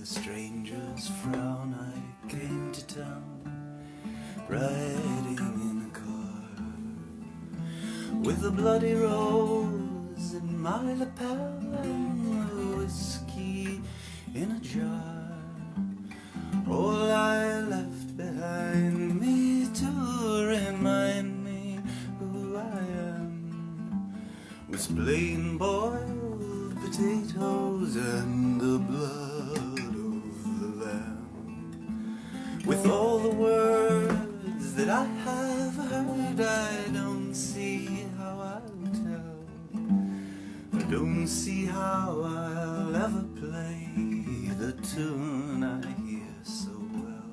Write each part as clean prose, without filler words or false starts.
the stranger's frown, I came to town, riding in a car, with a bloody rose in my lapel and a whiskey in a jar. All I left behind me to remind me who I am was plain boiled potatoes and the blood of the lamb. With all the words that I have heard, I don't see how I'll tell. I don't see how I'll ever play the tune I hear so well.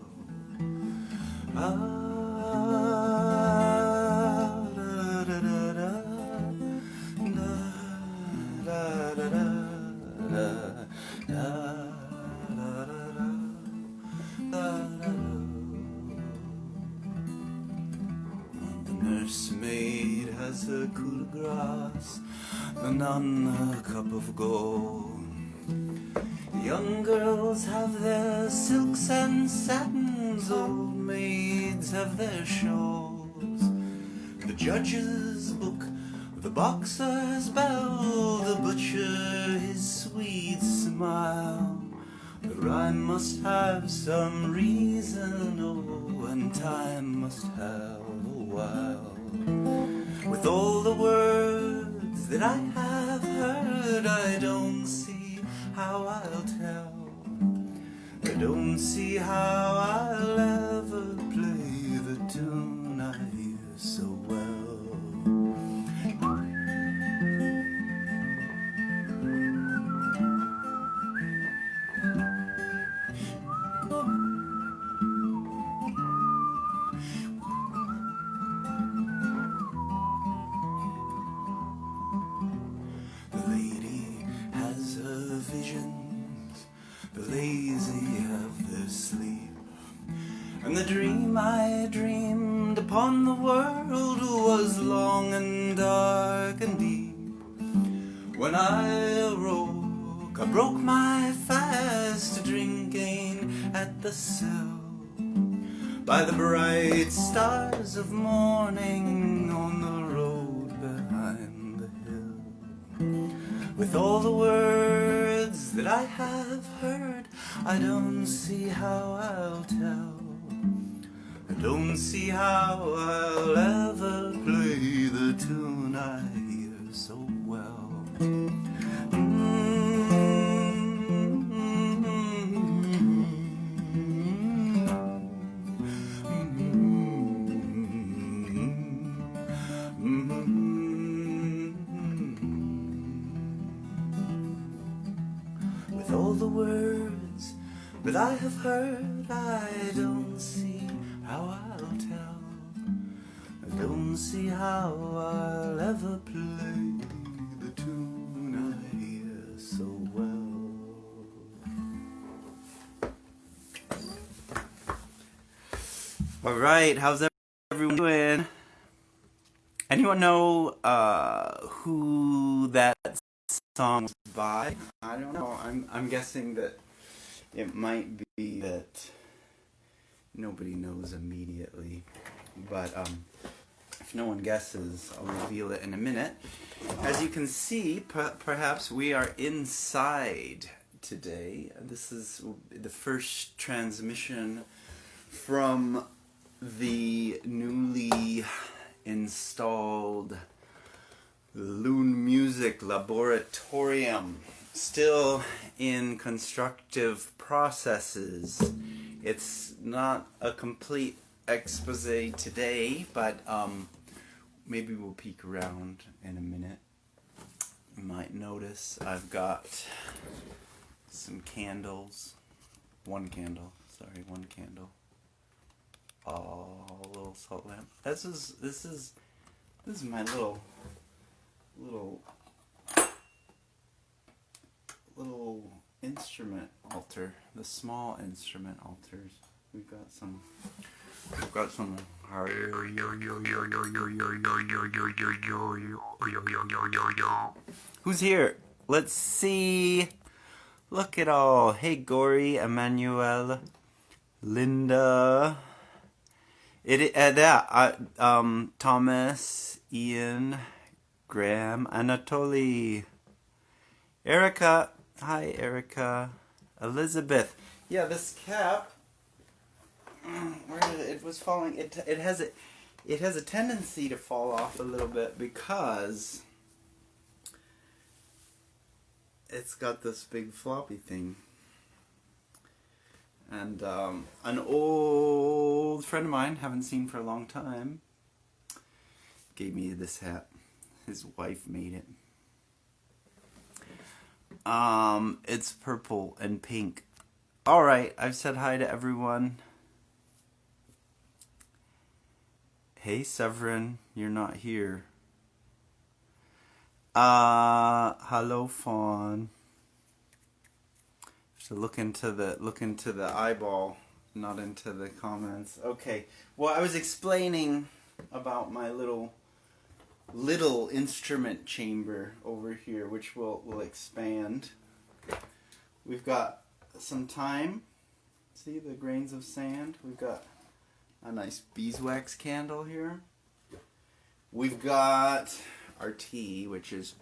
The nursemaid has her coup de grace, the nun her cup of gold. Young girls have their silks and satins, old maids have their shawls. The judge's book, the boxer's bell, the butcher his sweet smile. The rhyme must have some reason, oh, and time must have a while. With all the words that I have heard, I don't see how I'll tell. I don't see how I'll ever play the tune I hear so well. The lady has her visions, the lazy have their sleep, and the dream I dreamed upon the world was long and dark and deep. When I awoke, I broke my fast, drinking at the Sill, by the bright stars of morning on the road behind the hill. With all the words that I have heard, I don't see how I'll tell. I don't see how I'll ever play the tune I hear so well. With all the words that I have heard, I don't see how I'll tell. I don't see how I'll ever play the tune I hear so well. All right, how's everyone doing? Anyone know who that song was by? I don't know. I'm guessing that it might be that nobody knows immediately, but if no one guesses, I'll reveal it in a minute. As you can see, perhaps we are inside today. This is the first transmission from the newly installed Loon Music Laboratorium, still in constructive processes. It's not a complete expose today, but maybe we'll peek around in a minute. You might notice I've got some candles. One candle. Oh, a little salt lamp. This is my little instrument altar, the small instrument altars. We've got some Who's here? Let's see. Look at all. Hey, Gory, Emmanuel, Linda. Thomas, Ian, Graham, Anatoly, Erica. Hi, Erica. Elizabeth. Yeah, this cap. Where did it was falling. It has a tendency to fall off a little bit because it's got this big floppy thing. And an old friend of mine, haven't seen for a long time, gave me this hat. His wife made it. It's purple and pink. Alright, I've said hi to everyone. Hey, Severin, you're not here. Hello, Fawn. So look into the eyeball, not into the comments. Okay. Well, I was explaining about my little instrument chamber over here, which will expand. We've got some thyme. See the grains of sand? We've got a nice beeswax candle here. We've got our tea, which is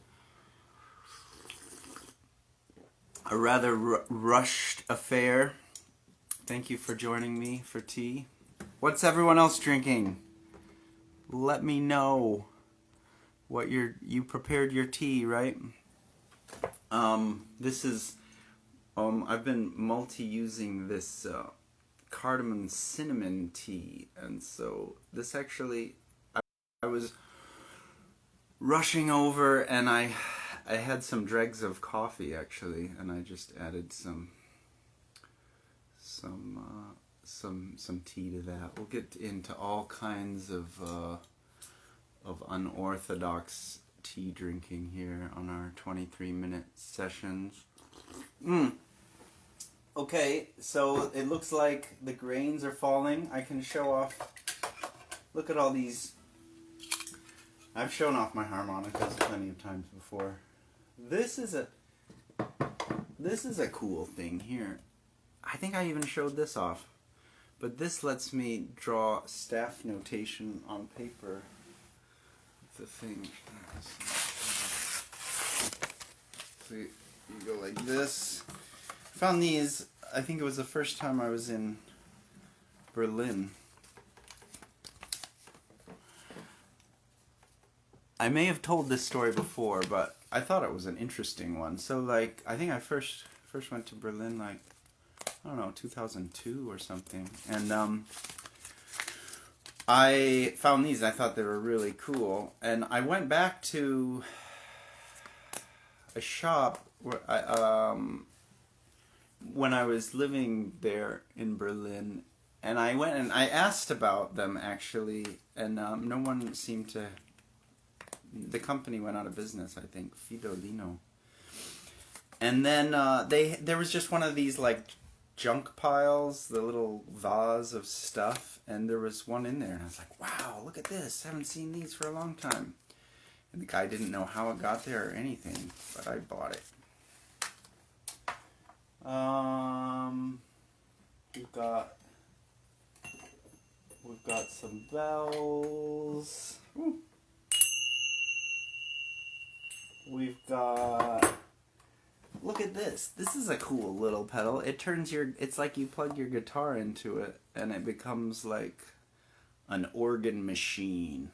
a rather rushed affair. Thank you for joining me for tea. What's everyone else drinking? Let me know what you prepared your tea, right? This is I've been multi-using this cardamom cinnamon tea, and so this actually I was rushing over and I had some dregs of coffee actually, and I just added some tea to that. We'll get into all kinds of unorthodox tea drinking here on our 23-minute sessions. Okay, so it looks like the grains are falling. I can show off. Look at all these. I've shown off my harmonicas plenty of times before. This is a cool thing here. I think I even showed this off. But this lets me draw staff notation on paper. The thing. So you go like this. Found these, I think it was the first time I was in Berlin. I may have told this story before, but I thought it was an interesting one. So like, I think I first went to Berlin like, I don't know, 2002 or something. And I found these. I thought they were really cool. And I went back to a shop where when I was living there in Berlin. And I went and I asked about them actually. And no one seemed to... The company went out of business, I think. Fidolino. And then there was just one of these like junk piles, the little vase of stuff, and there was one in there, and I was like, wow, look at this. I haven't seen these for a long time. And the guy didn't know how it got there or anything, but I bought it. We've got some bells. Ooh. We've got, look at this. This is a cool little pedal. It turns it's like you plug your guitar into it and it becomes like an organ machine.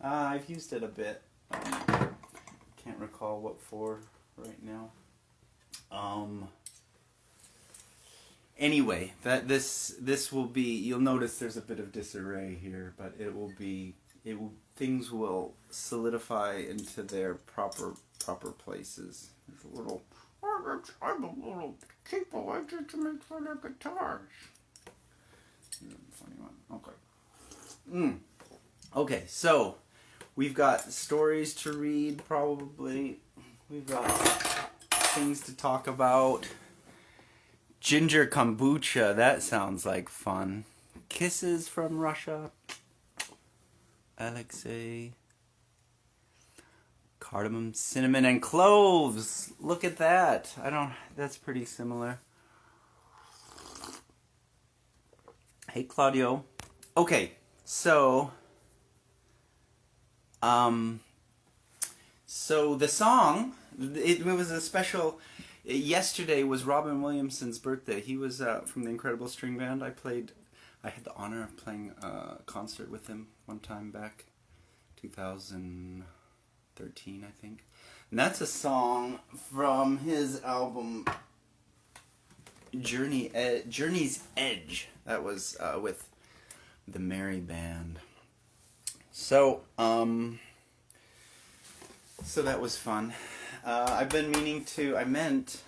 I've used it a bit. Can't recall what for right now. Anyway, this will be, you'll notice there's a bit of disarray here, but things will solidify into their proper places. There's a little, I'm a little people. I get to make fun of guitars. Funny one. Okay. Okay, so we've got stories to read probably. We've got things to talk about. Ginger kombucha, that sounds like fun. Kisses from Russia. Alexei. Cardamom, cinnamon, and cloves. Look at that. That's pretty similar. Hey, Claudio. Okay, so the song, it was a special. Yesterday was Robin Williamson's birthday. He was from the Incredible String Band. I had the honor of playing a concert with him one time back 2013, I think. And that's a song from his album Journey's Edge. That was with the Merry Band. So that was fun. I've been meaning to. I meant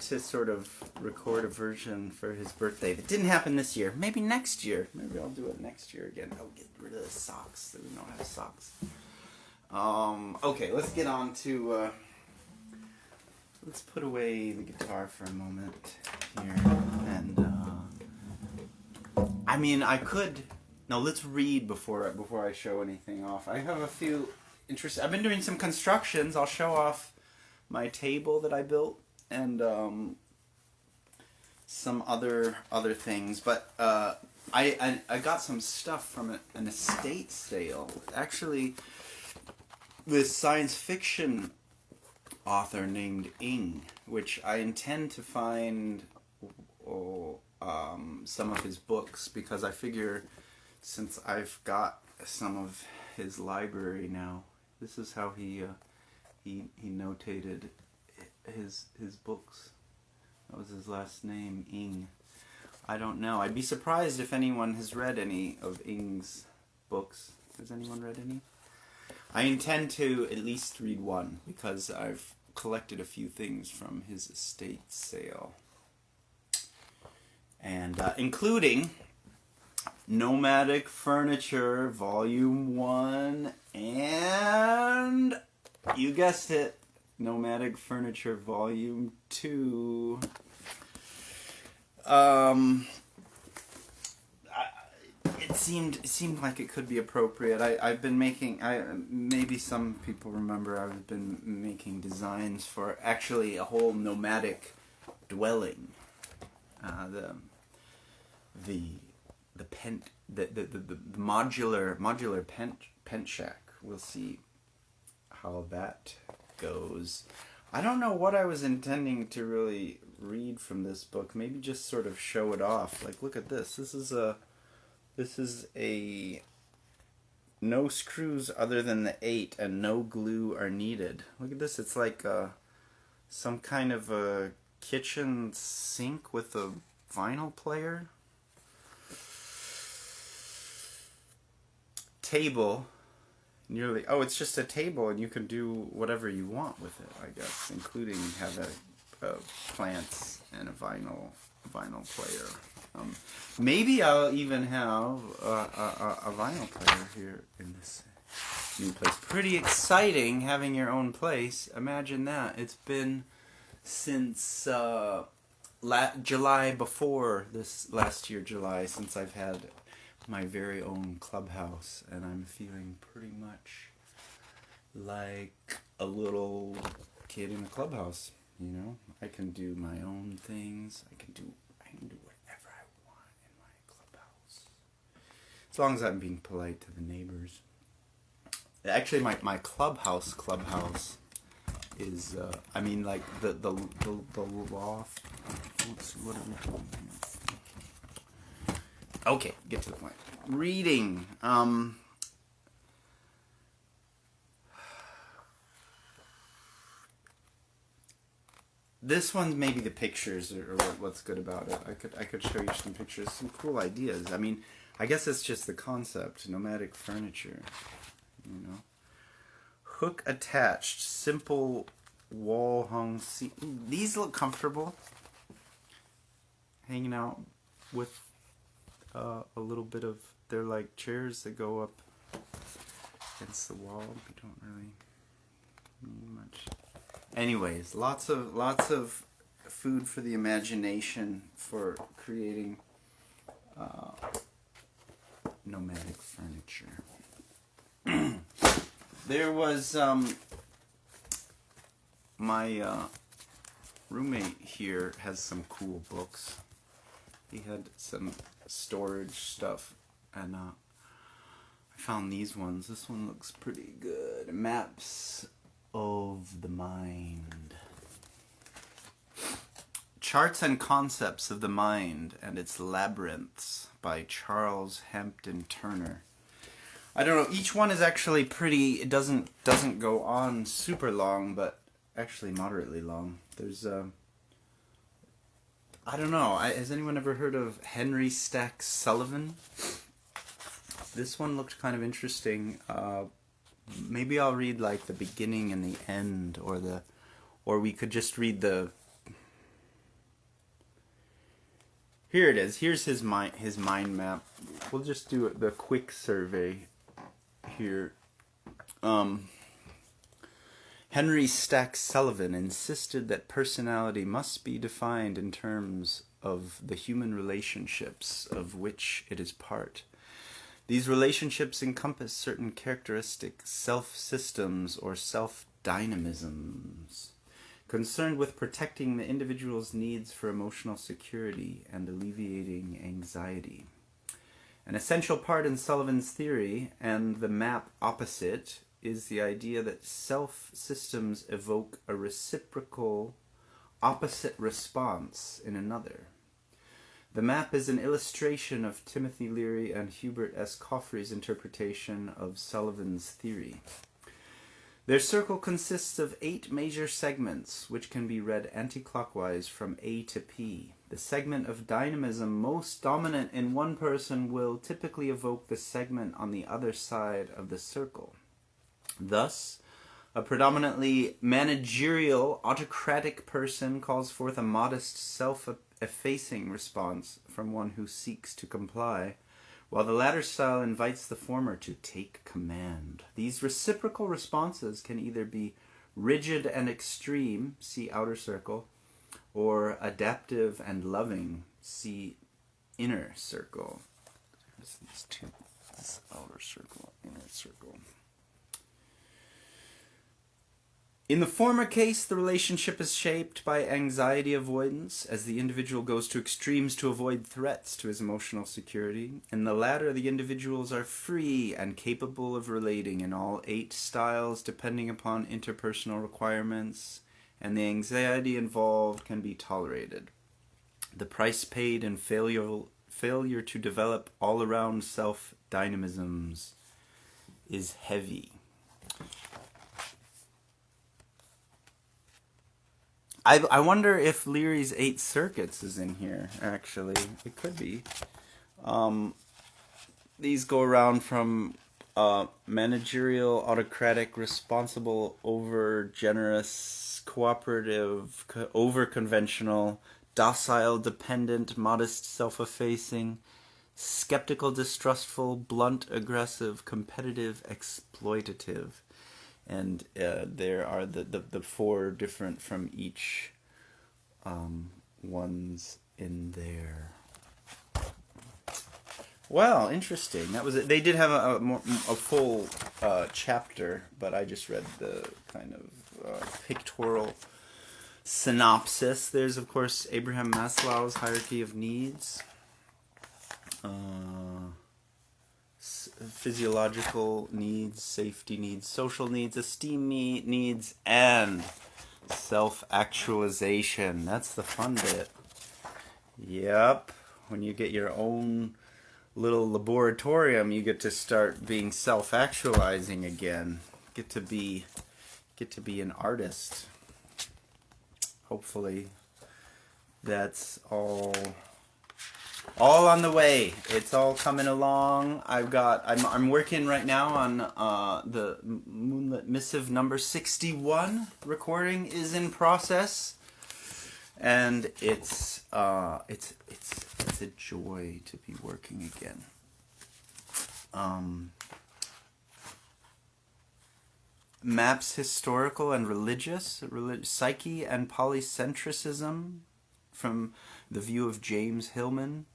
to sort of record a version for his birthday. That didn't happen this year. Maybe next year. Maybe I'll do it next year again. I'll get rid of the socks. We don't have socks. Okay, let's get on to. Let's put away the guitar for a moment here, and I mean, I could. No, let's read before I show anything off. I have a few interesting. I've been doing some constructions. I'll show off my table that I built and some other things. But I got some stuff from an estate sale. Actually, this science fiction author named Ing, which I intend to find some of his books, because I figure since I've got some of his library now, this is how he notated his books. That was his last name, Ing. I don't know. I'd be surprised if anyone has read any of Ing's books. Has anyone read any? I intend to at least read one, because I've collected a few things from his estate sale. And including Nomadic Furniture Volume 1 and, you guessed it, Nomadic Furniture Volume 2. It seemed like it could be appropriate. I've been making, maybe some people remember, I've been making designs for actually a whole nomadic dwelling. The modular pent shack. We'll see how that goes. I don't know what I was intending to really read from this book. Maybe just sort of show it off. Like, look at this. This is a no screws other than the 8 and no glue are needed. Look at this. It's like some kind of a kitchen sink with a vinyl player. Table. It's just a table, and you can do whatever you want with it, I guess, including have plants and a vinyl player. Maybe I'll even have a vinyl player here in this new place. Pretty exciting having your own place. Imagine that. It's been since July before this last year, July, since I've had my very own clubhouse, and I'm feeling pretty much like a little kid in a clubhouse. You know, I can do my own things. I can do whatever I want in my clubhouse, as long as I'm being polite to the neighbors. Actually, my clubhouse is like the loft. What are we doing here? Okay, get to the point. Reading. This one, maybe the pictures or what's good about it. I could show you some pictures, some cool ideas. I mean, I guess it's just the concept, nomadic furniture. You know, hook attached, simple wall hung seat. These look comfortable. Hanging out with a little bit of, they're like chairs that go up against the wall. We don't really need much. Anyways, lots of food for the imagination for creating nomadic furniture. There was my roommate here has some cool books. He had some storage stuff, and I found these ones. This one looks pretty good. Maps of the Mind. Charts and Concepts of the Mind and Its Labyrinths by Charles Hampton Turner. I don't know, each one is actually pretty, it doesn't go on super long, but actually moderately long. There's, I don't know, has anyone ever heard of Henry Stack Sullivan? This one looked kind of interesting. Maybe I'll read like the beginning and the end, or we could just read the... Here it is. Here's his mind map. We'll just do the quick survey here. Henry Stack Sullivan insisted that personality must be defined in terms of the human relationships of which it is part. These relationships encompass certain characteristic self-systems or self-dynamisms, concerned with protecting the individual's needs for emotional security and alleviating anxiety. An essential part in Sullivan's theory, and the map opposite, is the idea that self-systems evoke a reciprocal opposite response in another. The map is an illustration of Timothy Leary and Hubert S. Coffrey's interpretation of Sullivan's theory. Their circle consists of 8 major segments, which can be read anti-clockwise from A to P. The segment of dynamism most dominant in one person will typically evoke the segment on the other side of the circle. Thus, a predominantly managerial, autocratic person calls forth a modest, self-effacing response from one who seeks to comply, while the latter style invites the former to take command. These reciprocal responses can either be rigid and extreme, see outer circle, or adaptive and loving, see inner circle. These two, this outer circle, inner circle. In the former case, the relationship is shaped by anxiety avoidance as the individual goes to extremes to avoid threats to his emotional security. In the latter, the individuals are free and capable of relating in all 8 styles depending upon interpersonal requirements, and the anxiety involved can be tolerated. The price paid in failure to develop all-around self-dynamisms is heavy. I wonder if Leary's 8 circuits is in here, actually. It could be. These go around from managerial, autocratic, responsible, over-generous, cooperative, over-conventional, docile, dependent, modest, self-effacing, skeptical, distrustful, blunt, aggressive, competitive, exploitative. And there are the 4 different from each ones in there. Well, interesting. That was it. They did have a full chapter, but I just read the kind of pictorial synopsis. There's, of course, Abraham Maslow's hierarchy of needs. Physiological needs, safety needs, social needs, esteem needs, and self-actualization. That's the fun bit. Yep. When you get your own little laboratorium, you get to start being self-actualizing again. Get to be an artist. Hopefully that's all on the way. It's all coming along. I'm working right now on the Moonlit Missive number 61. Recording is in process, and it's a joy to be working again. Maps historical and religious, psyche and polycentricism from the view of James Hillman.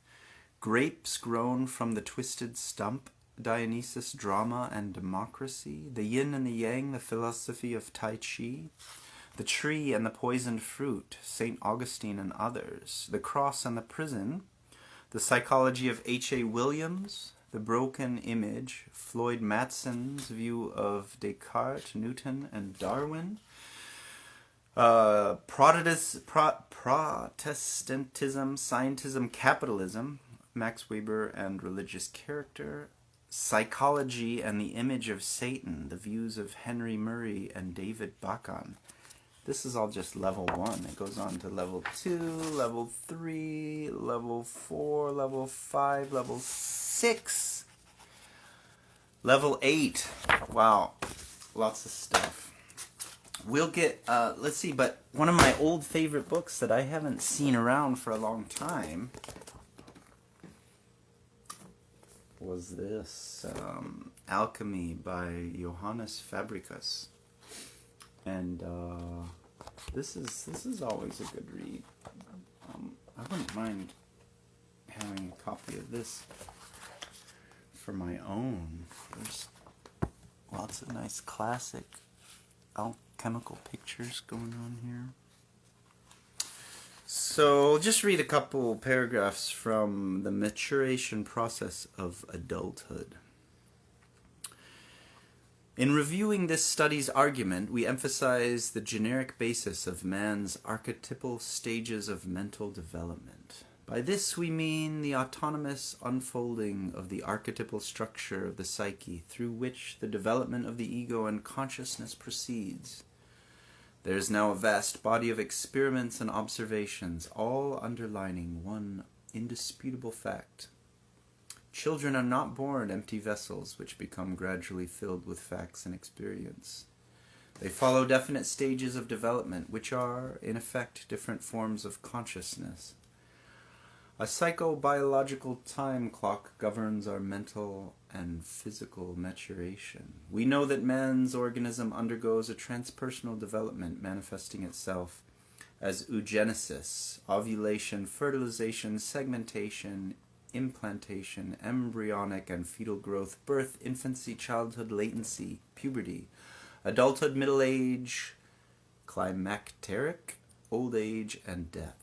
Grapes grown from the twisted stump, Dionysus, drama and democracy, the yin and the yang, the philosophy of Tai Chi, The Tree and the Poisoned Fruit, St. Augustine and others. The Cross and the Prison, The Psychology of H.A. Williams, The Broken Image, Floyd Matson's view of Descartes, Newton, and Darwin. Protestantism, Scientism, Capitalism, Max Weber and Religious Character. Psychology and the Image of Satan, the views of Henry Murray and David Bakan. This is all just level 1. It goes on to level 2, level 3, level 4, level 5, level 6, level 8. Wow, lots of stuff. We'll get, let's see, but one of my old favorite books that I haven't seen around for a long time was this, Alchemy by Johannes Fabricius. And this is always a good read. I wouldn't mind having a copy of this for my own. There's lots of nice classic alchemical pictures going on here. So just read a couple paragraphs from The Maturation Process of Adulthood. In reviewing this study's argument, we emphasize the generic basis of man's archetypal stages of mental development. By this we mean the autonomous unfolding of the archetypal structure of the psyche through which the development of the ego and consciousness proceeds. There is now a vast body of experiments and observations, all underlining one indisputable fact. Children are not born empty vessels which become gradually filled with facts and experience. They follow definite stages of development, which are, in effect, different forms of consciousness. A psychobiological time clock governs our mental and physical maturation. We know that man's organism undergoes a transpersonal development manifesting itself as oogenesis, ovulation, fertilization, segmentation, implantation, embryonic and fetal growth, birth, infancy, childhood, latency, puberty, adulthood, middle age, climacteric, old age, and death.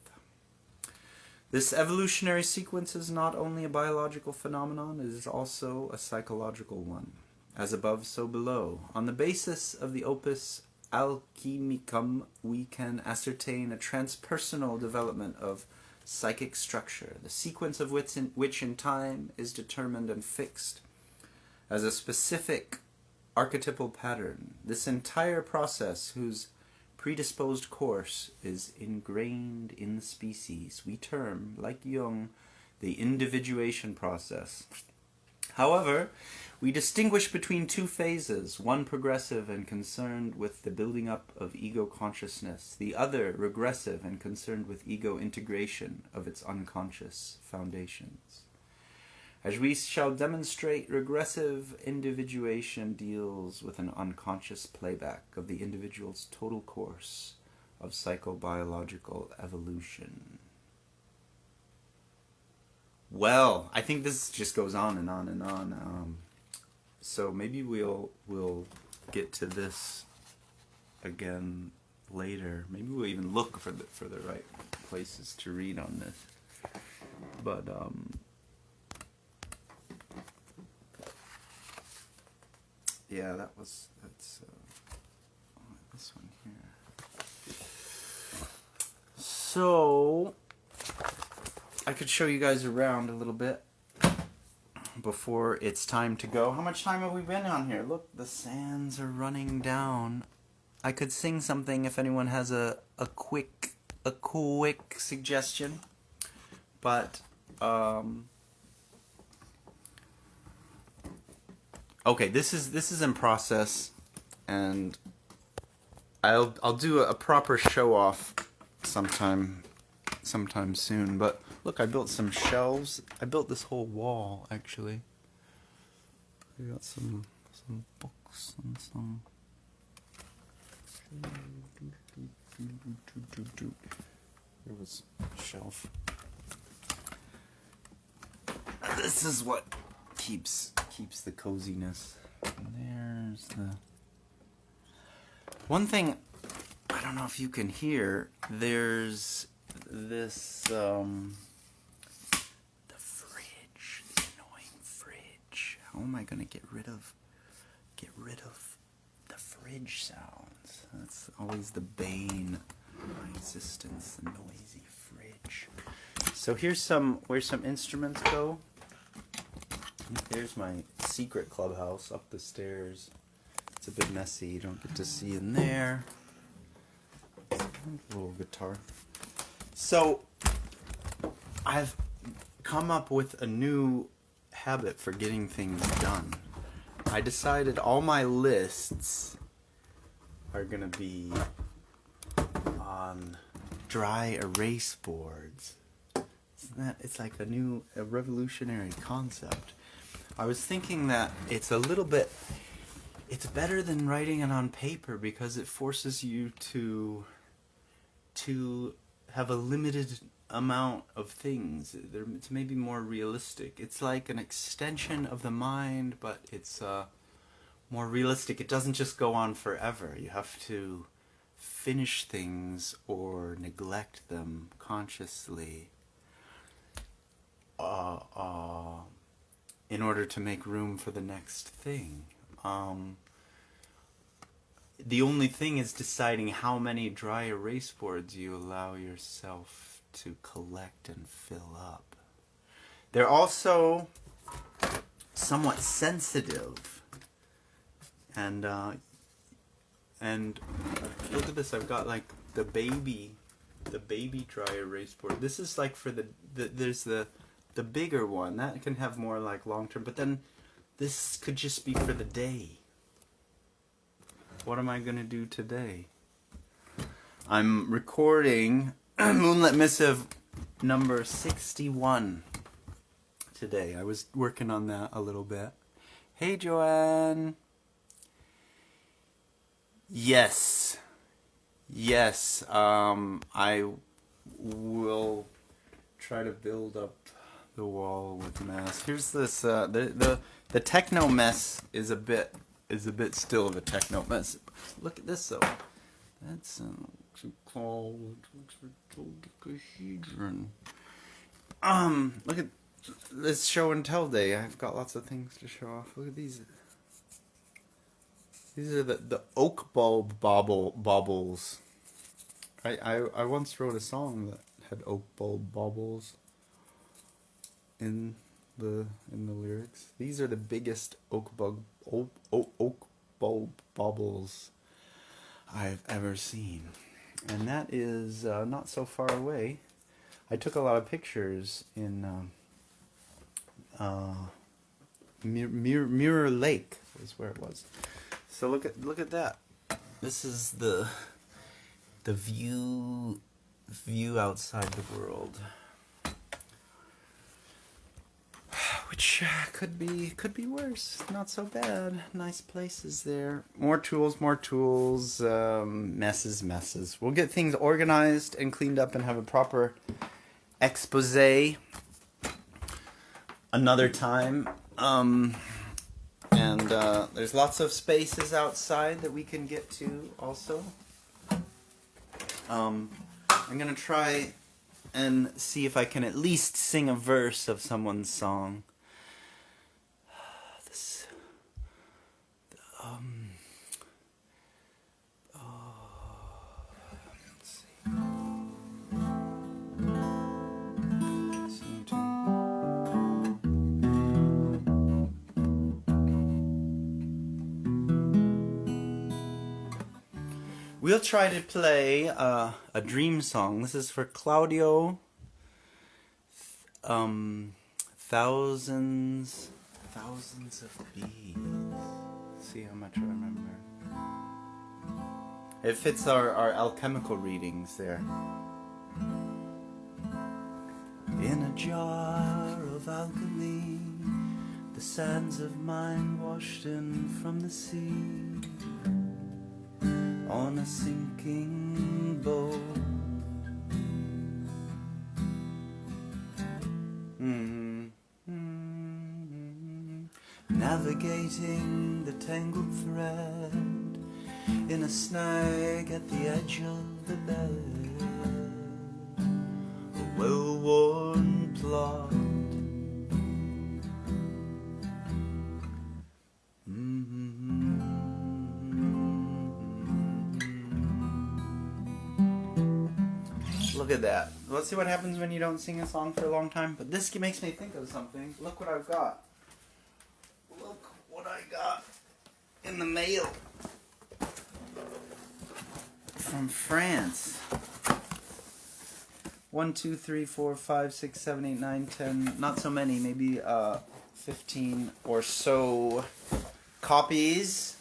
This evolutionary sequence is not only a biological phenomenon, it is also a psychological one. As above, so below. On the basis of the opus alchemicum, we can ascertain a transpersonal development of psychic structure, the sequence of which in time is determined and fixed as a specific archetypal pattern. This entire process, whose predisposed course is ingrained in the species, we term, like Jung, the individuation process. However, we distinguish between two phases, one progressive and concerned with the building up of ego consciousness, the other regressive and concerned with ego integration of its unconscious foundations. As we shall demonstrate, regressive individuation deals with an unconscious playback of the individual's total course of psychobiological evolution. Well, I think this just goes on and on and on. So maybe we'll get to this again later. Maybe we'll even look for the right places to read on this. But yeah, that's this one here. So I could show you guys around a little bit before it's time to go. How much time have we been on here? Look, the sands are running down. I could sing something if anyone has a quick suggestion. But okay, this is in process, and I'll do a proper show off sometime soon. But look, I built some shelves. I built this whole wall, actually. I got some books and some. There was a shelf. This is what keeps the coziness. And there's the one thing I don't know if you can hear, there's this, the fridge, the annoying fridge. How am I going to get rid of the fridge sounds? That's always the bane of my existence, the noisy fridge. So here's where some instruments go. There's my secret clubhouse up the stairs. It's a bit messy, you don't get to see in there. Little guitar. So I've come up with a new habit for getting things done. I decided all my lists are gonna be on dry erase boards. It's like a revolutionary concept. I was thinking that it's better than writing it on paper because it forces you to have a limited amount of things. It's maybe more realistic. It's like an extension of the mind, but it's more realistic. It doesn't just go on forever. You have to finish things or neglect them consciously in order to make room for the next thing. The only thing is deciding how many dry erase boards you allow yourself to collect and fill up. They're also somewhat sensitive. And look at this, I've got like the baby dry erase board. This is like for there's the bigger one. That can have more like long term, but then this could just be for the day. What am I going to do today? I'm recording Moonlit Missive number 61 today. I was working on that a little bit. Hey, Joanne. Yes. I will try to build up the wall with mass. Here's this. The techno mess is a bit still of a techno mess. Look at this though. That's called dodecahedron. Look at this show and tell day. I've got lots of things to show off. Look at these. These are the oak bulb baubles. I once wrote a song that had oak bulb baubles in the lyrics. These are the biggest oak bulb baubles I've ever seen, and that is not so far away. I took a lot of pictures in Mirror Lake is where it was. So look at that. This is the view outside the world, which could be worse. Not so bad. Nice places there. More tools. Messes. We'll get things organized and cleaned up and have a proper expose another time. And there's lots of spaces outside that we can get to also. I'm gonna try and see if I can at least sing a verse of someone's song. Let's see. We'll try to play a dream song. This is for Claudio. Thousands of bees. See how much I remember. It fits our alchemical readings there. In a jar of alchemy, the sands of mine washed in from the sea. On a sinking boat, navigating the tangled thread, in a snag at the edge of the bed, a well-worn plot. Look at that. Let's see what happens when you don't sing a song for a long time. But this makes me think of something. Look what I've got. Look what I got in the mail from France. 1, 2, 3, 4, 5, 6, 7, 8, 9, 10. Not so many. Maybe 15 or so copies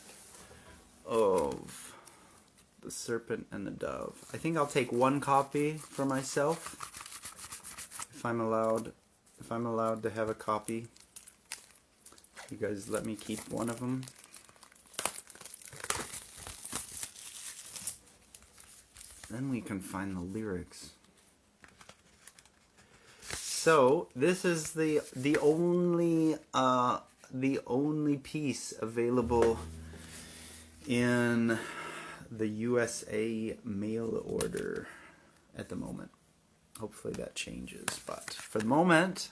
of The Serpent and the Dove. I think I'll take one copy for myself, if I'm allowed to have a copy. You guys let me keep one of them. Then we can find the lyrics. So this is the only piece available in the USA mail order at the moment. Hopefully that changes, but for the moment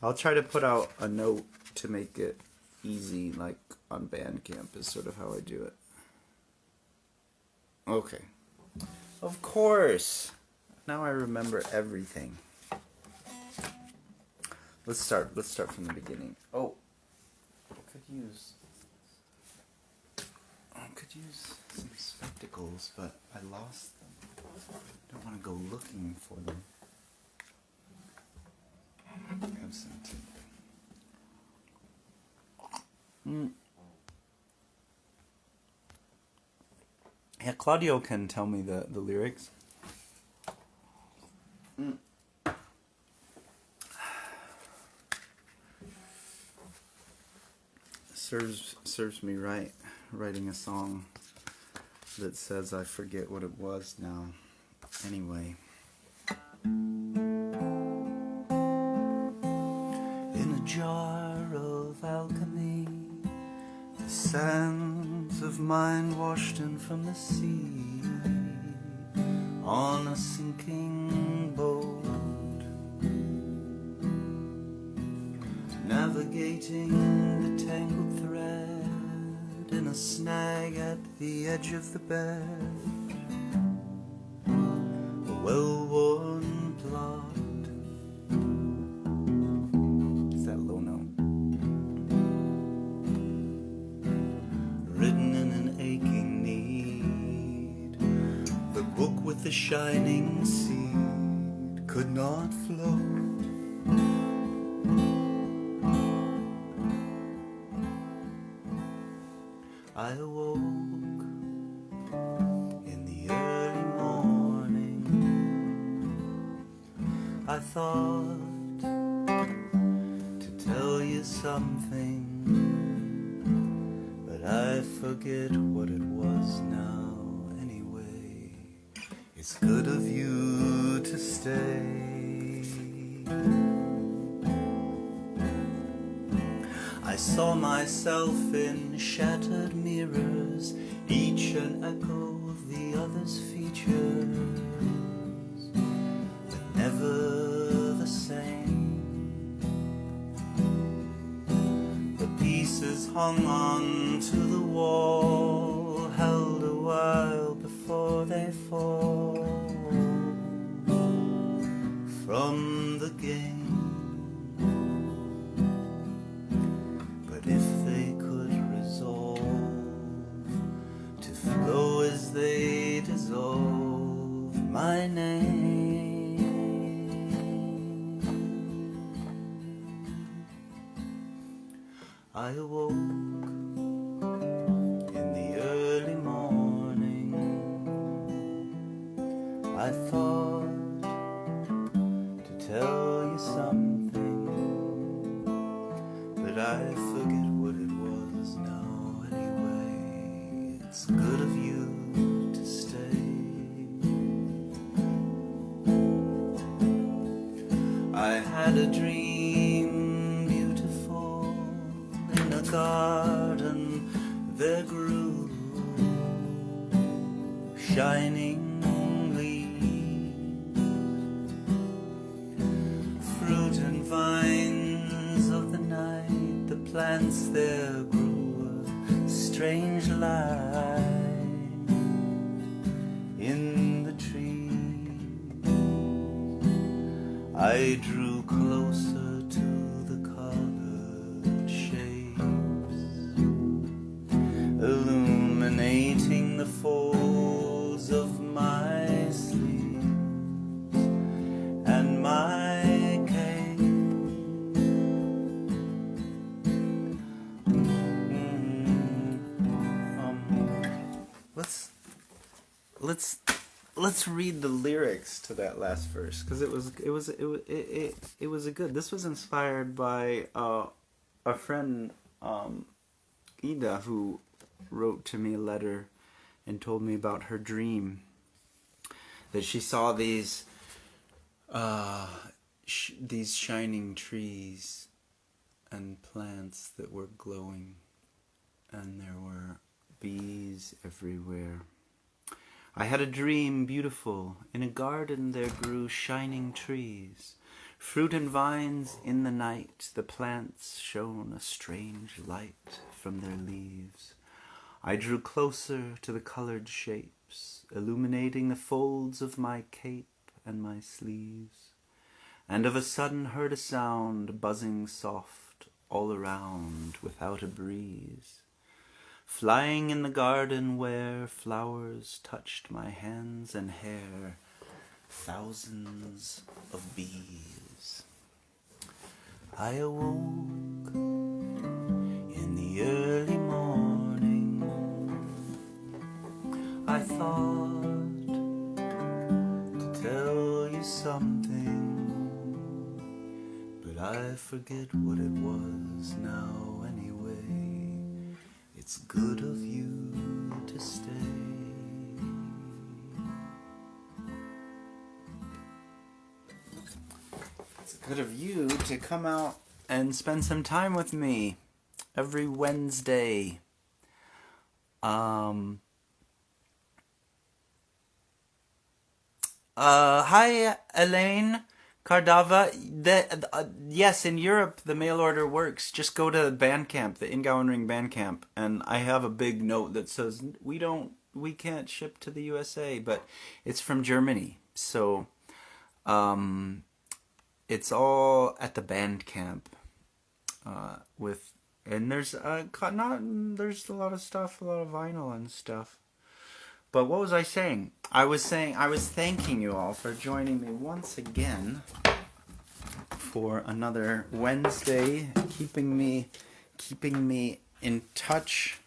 I'll try to put out a note to make it easy, like on Bandcamp is sort of how I do it. Okay. Of course. Now I remember everything. Let's start from the beginning. Oh, I could use some spectacles, but I lost them. I don't want to go looking for them. I have some tape. Yeah, Claudio can tell me the lyrics. Serves me right, writing a song that says I forget what it was now. Anyway. In a jar of alchemy, the sands of mind washed in from the sea, on a sinking boat, navigating the tangled thread in a snag at the edge of the bed, a well-worn plot. Is that low note? Written in an aching need, the book with the shining seed could not float. I awoke in the early morning. I thought to tell you something, but I forget what it was now. Anyway, it's good of you to stay. I saw myself in shattered mirrors, each an echo of the other's features, but never the same. The pieces hung on to the wall, held a while before they fall from the game. If they could resolve to flow as they dissolve my name, I awoke in the early morning. I thought to tell you something, but I forget what it was now. Anyway, it's good of you to stay. I had a dream beautiful in a garden there grew shining leaves, fruit and vines of the night, the plants there grew a strange light in the trees. I drew closer to the colored shapes, illuminating the folds of my sleeves and my cape. Let's read the lyrics to that last verse, because it was a good. This was inspired by a friend, Ida, who wrote to me a letter and told me about her dream that she saw these shining trees and plants that were glowing, and there were bees everywhere. I had a dream beautiful. In a garden there grew shining trees, fruit and vines in the night. The plants shone a strange light from their leaves. I drew closer to the colored shapes, illuminating the folds of my cape and my sleeves, and of a sudden heard a sound buzzing soft all around without a breeze, flying in the garden where flowers touched my hands and hair, thousands of bees. I awoke in the early morning. I thought to tell you something, but I forget what it was now anyway. It's good of you to stay. It's good of you to come out and spend some time with me every Wednesday. Hi, Elaine Cardava. Yes, in Europe the mail order works. Just go to Bandcamp, the Ingowan Ring Bandcamp, and I have a big note that says we can't ship to the USA, but it's from Germany. So, it's all at the Bandcamp. And there's there's a lot of stuff, a lot of vinyl and stuff. But what was I saying? I was thanking you all for joining me once again for another Wednesday, keeping me in touch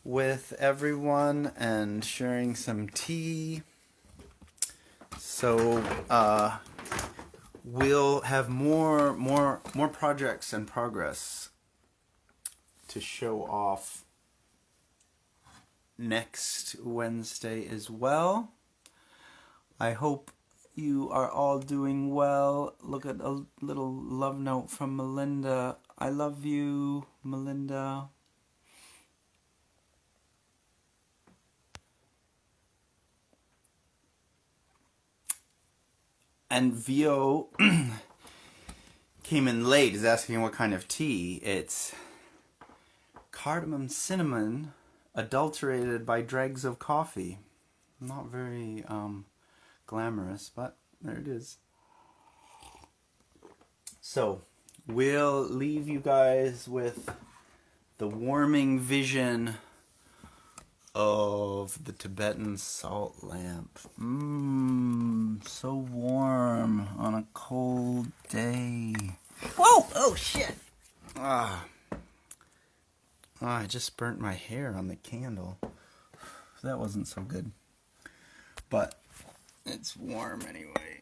with everyone and sharing some tea. So we'll have more projects in progress to show off next Wednesday as well. I hope you are all doing well. Look at a little love note from Melinda. I love you, Melinda. And Vio came in late, is asking what kind of tea. It's cardamom cinnamon adulterated by dregs of coffee. Not very glamorous, but there it is. So we'll leave you guys with the warming vision of the Tibetan salt lamp. So warm on a cold day. Whoa! Oh shit! I just burnt my hair on the candle. That wasn't so good. But it's warm anyway.